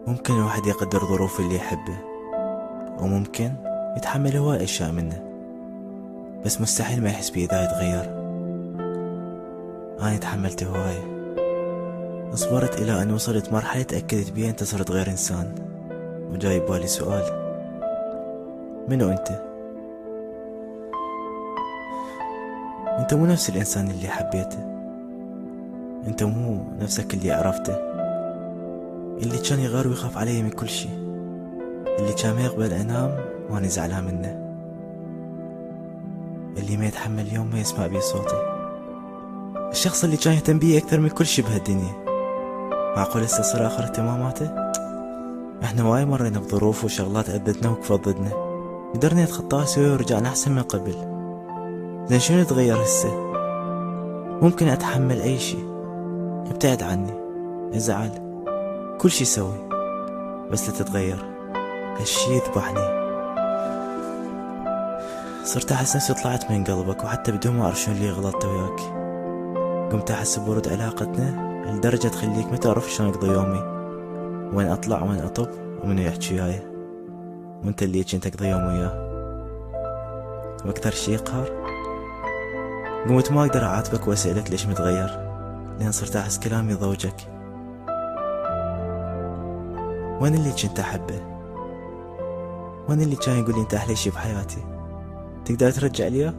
ممكن الواحد يقدر ظروف اللي يحبه، وممكن يتحمل هواي أشياء منه، بس مستحيل ما يحس بيه إذا يتغير. أنا تحملت هواي، صبرت إلى أن وصلت مرحلة تأكدت بيها أنت صرت غير إنسان. وجاي ببالي سؤال: منو أنت؟ أنت مو نفس الإنسان اللي حبيته، أنت مو نفسك اللي عرفته، اللي كان يغار ويخاف علي من كل شي، اللي كان ما يقبل أنام وأنا زعلان منه، اللي ما يتحمل يوم ما يسمع بي صوتي، الشخص اللي كان يهتم بي أكثر من كل شي بهالدنيا. معقول هسه صار آخر اهتماماته؟ احنا وايد مرينا بظروف وشغلات أذتنا وكفت ضدنا، قدرنا نتخطاها سوا ورجعنا أحسن من قبل. زين شنو يتغير هسه؟ ممكن أتحمل أي شي، ابتعد عني، ازعل، كل شي سوي، بس لا تتغير. هالشي يذبحني. صرت أحس نفسي طلعت من قلبك، وحتى بدون ما أعرف شنو اللي غلطت وياك. قمت أحس بورود علاقتنا لدرجة تخليك ما تعرف شلون أقضي يومي، وين أطلع وين أطب ومنو يحكي وياي، وانت اللي كنت أقضي يوم وياه. وأكثر شي يقهر، قمت ما أقدر أعاتبك وأسألك ليش متغير، لأن صرت أحس كلامي ضوجك. وين اللي كنت أحبه؟ وين اللي كان يقول لي أنت أحلى شي بحياتي؟ تقدر ترجع لي؟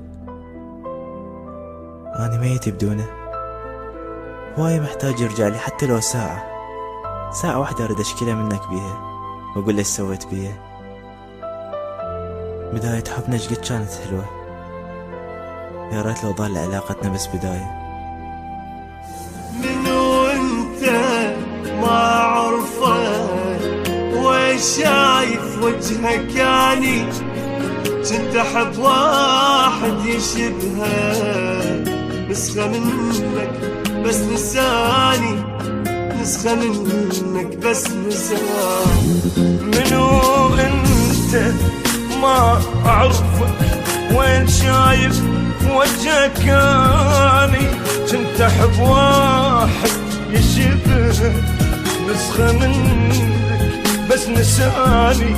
أنا ميت بدونه، هواي محتاج يرجع لي، حتى لو ساعة واحدة أريد أشكيلة منك بيها وأقول ليش سويت بيها. بداية حبنا شقد كانت حلوة، يا ريت لو ظل علاقتنا بس بداية. منو انت ما عرفك، وشايف وجهك يعني كنت احب واحد يشبهك، نسخة منك بس نساني، نسخة منك بس نساني. منو انت ما اعرفك، وين شايف وجهك اني كنت احب واحد يشبهك، نسخة منك بس نساني،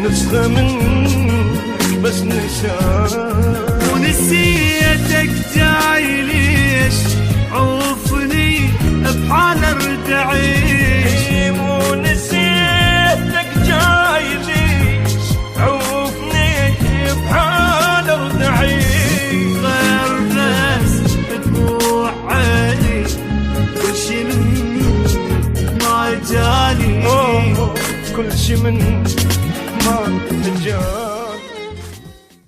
نسخة منك بس نساني. ونسيتك جاي ليش، عوفني بحال ارد اعيش. ونسيتك جاي ليش، عوفني بحال ارد اعيش. غير بس دموع عيني، كل شي منك ما جاني، كل شي منك ما جاني.